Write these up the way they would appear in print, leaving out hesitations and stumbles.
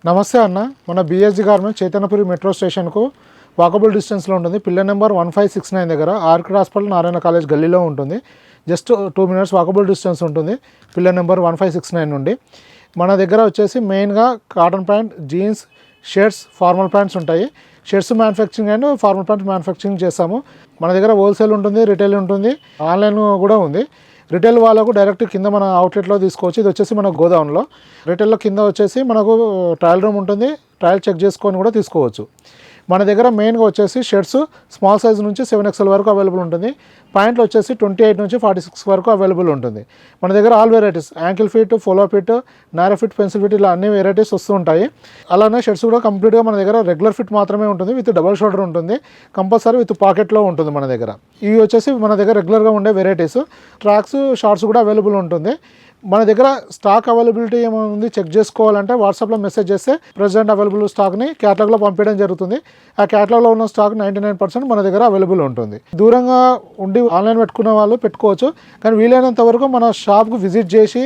నమస్తే అన్న, మన బిఎస్జి గార్మెంట్ చైతన్యపురి మెట్రో స్టేషన్కు వాకబుల్ డిస్టెన్స్లో ఉంటుంది. పిల్లర్ నెంబర్ 1569 దగ్గర ఆర్కిడ్ హాస్పిటల్ నారాయణ కాలేజ్ గల్లీలో ఉంటుంది. జస్ట్ 2 minutes వాకబుల్ డిస్టెన్స్ ఉంటుంది పిల్లర్ నెంబర్ 1569 నుండి. మన దగ్గర వచ్చేసి మెయిన్గా cotton pant, jeans, shirts, formal pants ఉంటాయి. Shirts manufacturing and formal pants manufacturing చేస్తాము. మన దగ్గర హోల్సేల్ ఉంటుంది, రిటైల్ ఉంటుంది, ఆన్లైన్ కూడా ఉంది. రిటైల్ వాళ్ళకు డైరెక్ట్ కింద మన అవుట్లెట్లో తీసుకోవచ్చు. ఇది వచ్చేసి మన గోదాంలో. రిటైల్లో కింద వచ్చేసి మనకు ట్రయల్ రూమ్ ఉంటుంది, ట్రయల్ చెక్ చేసుకొని కూడా తీసుకోవచ్చు. మన దగ్గర మెయిన్గా వచ్చేసి షర్ట్స్ స్మాల్ సైజ్ నుంచి 7XL వరకు అవైలబుల్ ఉంటుంది. ప్యాంట్లు వచ్చేసి 28 నుంచి 46 వరకు అవైలబుల్ ఉంటుంది. మన దగ్గర all varieties, ankle fit, follow fit, narrow fit, pencil fit, ఇలా అన్ని వెరైటీస్ వస్తూ ఉంటాయి. అలానే షర్ట్స్ కూడా కంప్లీట్గా మన దగ్గర రెగ్యులర్ ఫిట్ మాత్రమే ఉంటుంది, విత్ డబల్ షోల్డర్ ఉంటుంది, కంపల్సరీ విత్ పాకెట్లో ఉంటుంది మన దగ్గర. ఇవి వచ్చేసి మన దగ్గర రెగ్యులర్గా ఉండే వెరైటీస్. ట్రాక్స్, షార్ట్స్ కూడా అవైలబుల్ ఉంటుంది. మన దగ్గర స్టాక్ అవైలబిలిటీ ఏమైనా చెక్ చేసుకోవాలంటే వాట్సాప్లో మెసేజ్ చేస్తే ప్రజెంట్ అవైలబుల్ స్టాక్ని క్యాటలాగ్లో పంపించడం జరుగుతుంది. ఆ క్యాటలాగ్లో ఉన్న స్టాక్ 99% మన దగ్గర అవైలబుల్ ఉంటుంది. దూరంగా ఉండి ఆన్లైన్ పెట్టుకునే వాళ్ళు పెట్టుకోవచ్చు, కానీ వీలైనంత వరకు మన షాప్కు విజిట్ చేసి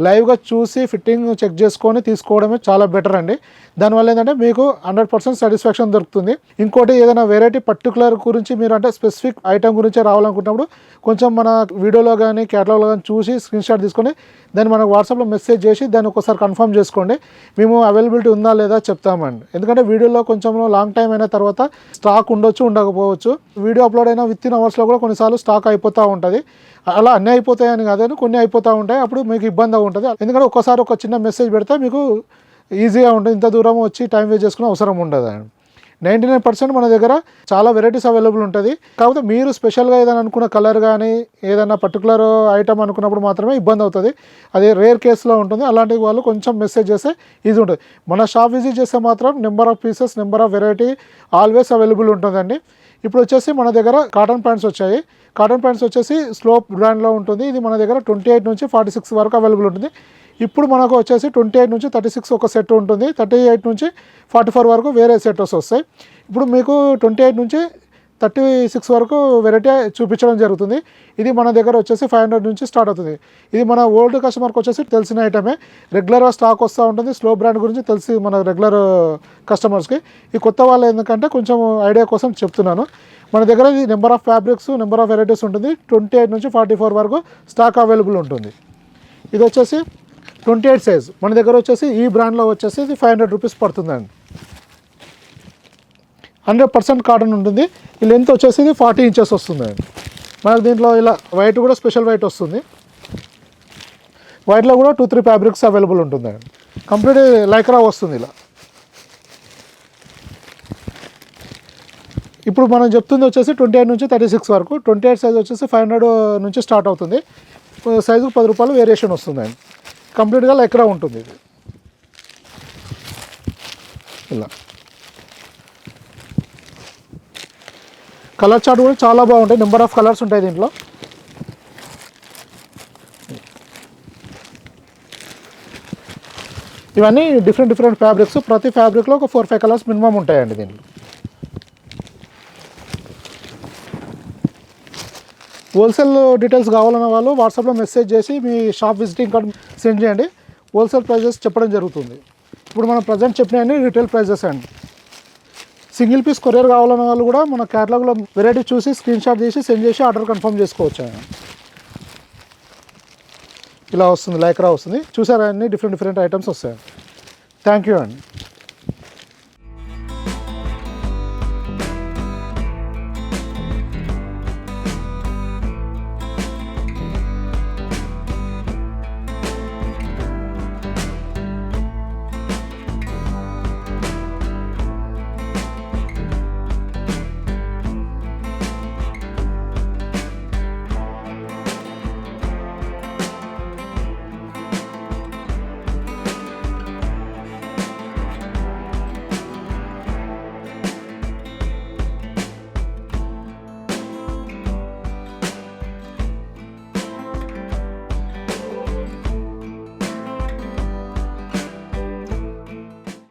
లైవ్గా చూసి ఫిట్టింగ్ చెక్ చేసుకొని తీసుకోవడమే చాలా బెటర్ అండి. దానివల్ల ఏంటంటే మీకు 100% సాటిస్ఫాక్షన్ దొరుకుతుంది. ఇంకోటి ఏదైనా వెరైటీ పర్టికులర్ గురించి మీరు అంటే స్పెసిఫిక్ ఐటమ్ గురించి రావాలనుకున్నప్పుడు కొంచెం మన వీడియోలో కానీ క్యాటలాగ్లో కానీ చూసి స్క్రీన్ షాట్ తీసుకొని దాన్ని మనకు వాట్సాప్లో మెసేజ్ చేసి దాన్ని ఒకసారి కన్ఫర్మ్ చేసుకోండి. మేము అవైలబిలిటీ ఉందా లేదా చెప్తామండి. ఎందుకంటే వీడియోలో కొంచెం లాంగ్ టైం అయిన తర్వాత స్టాక్ ఉండొచ్చు, ఉండకపోవచ్చు. వీడియో అప్లోడ్ అయిన విత్ ఇన్ అవర్స్లో కూడా కొన్నిసార్లు స్టాక్ అయిపోతూ ఉంటుంది. అలా అన్నీ అయిపోతాయని కాదని కొన్ని అయిపోతూ ఉంటాయి. అప్పుడు మీకు ఇబ్బందిగా ఉంటుంది. ఎందుకంటే ఒక్కసారి ఒక చిన్న మెసేజ్ పెడితే మీకు ఈజీగా ఉంటుంది. ఇంత దూరం వచ్చి టైం వేస్ట్ చేసుకునే అవసరం ఉండదు. 99% మన దగ్గర చాలా వెరైటీస్ అవైలబుల్ ఉంటుంది. కాకపోతే మీరు స్పెషల్గా ఏదైనా అనుకున్న కలర్ కానీ ఏదైనా పర్టికులర్ ఐటమ్ అనుకున్నప్పుడు మాత్రమే ఇబ్బంది అవుతుంది. అది రేర్ కేసులో ఉంటుంది. అలాంటి వాళ్ళు కొంచెం మెసేజ్ చేస్తే ఈజీ ఉంటుంది. మన షాప్ విజిట్ చేస్తే మాత్రం number of pieces, number of variety always available ఉంటుందండి. ఇప్పుడు వచ్చేసి మన దగ్గర కాటన్ ప్యాంట్స్ వచ్చాయి. కాటన్ ప్యాంట్స్ వచ్చేసి స్లోప్ బ్రాండ్లో ఉంటుంది. ఇది మన దగ్గర 28 నుంచి 46 వరకు అవైలబుల్ ఉంటుంది. ఇప్పుడు మనకు వచ్చేసి 28 నుంచి 36 ఒక సెట్ ఉంటుంది, 38 నుంచి 44 వరకు వేరే సెట్స్ వస్తాయి. ఇప్పుడు మీకు 28 నుంచి 36 వరకు వెరైటీ చూపించడం జరుగుతుంది. ఇది మన దగ్గర వచ్చేసి 500 నుంచి స్టార్ట్ అవుతుంది. ఇది మన ఓల్డ్ కస్టమర్కి వచ్చేసి తెలిసిన ఐటమే, రెగ్యులర్గా స్టాక్ వస్తూ ఉంటుంది. స్లో బ్రాండ్ గురించి తెలిసి మన రెగ్యులర్ కస్టమర్స్కి. ఈ కొత్త వాళ్ళు ఎందుకంటే కొంచెం ఐడియా కోసం చెప్తున్నాను. మన దగ్గర ఇది number of fabrics, number of varieties ఉంటుంది. 28 నుంచి 44 వరకు స్టాక్ అవైలబుల్ ఉంటుంది. ఇది వచ్చేసి 28 సైజ్. మన దగ్గర వచ్చేసి ఈ బ్రాండ్లో వచ్చేసి 500 రూపీస్ పడుతుందండి. 100% కాటన్ ఉంటుంది. ఈ లెంత్ వచ్చేసి 40 ఇంచెస్ వస్తుందండి. మనకు దీంట్లో ఇలా వైట్ కూడా స్పెషల్ వైట్ వస్తుంది. వైట్లో కూడా 2-3 ఫ్యాబ్రిక్స్ అవైలబుల్ ఉంటుందండి. కంప్లీట్ లైక్రా వస్తుంది ఇలా. ఇప్పుడు మనం చెప్తుంది వచ్చేసి 28 నుంచి 36 వరకు. 28 సైజ్ వచ్చేసి 500 నుంచి స్టార్ట్ అవుతుంది. సైజుకు 10 రూపాయలు వేరియేషన్ వస్తుందండి. కంప్లీట్గా లైక్రా ఉంటుంది ఇది ఇలా. కలర్ చార్ట్ కూడా చాలా బాగుంటాయి. నెంబర్ ఆఫ్ కలర్స్ ఉంటాయి దీంట్లో. ఇవన్నీ డిఫరెంట్ ఫ్యాబ్రిక్స్. ప్రతి ఫ్యాబ్రిక్లో ఒక 4-5 కలర్స్ మినిమం ఉంటాయండి దీంట్లో. హోల్సేల్ డీటెయిల్స్ కావాలన్న వాళ్ళు వాట్సాప్లో మెసేజ్ చేసి మీ షాప్ విజిటింగ్ కార్డ్ సెండ్ చేయండి. హోల్సేల్ ప్రైజెస్ చెప్పడం జరుగుతుంది. ఇప్పుడు మనం ప్రజెంట్ చెప్పినవన్నీ రిటైల్ ప్రైజెస్ అండి. సింగిల్ పీస్ కొరియర్ కావాలన్న వాళ్ళు కూడా మన క్యాటలాగ్లో వెరైటీ చూసి స్క్రీన్ షాట్ చేసి సెండ్ చేసి ఆర్డర్ కన్ఫర్మ్ చేసుకోవచ్చు. ఇలా వస్తుంది, లైక్రా వస్తుంది. చూసారా, అన్ని డిఫరెంట్ ఐటమ్స్ వస్తాయి. థ్యాంక్ యూ అండి.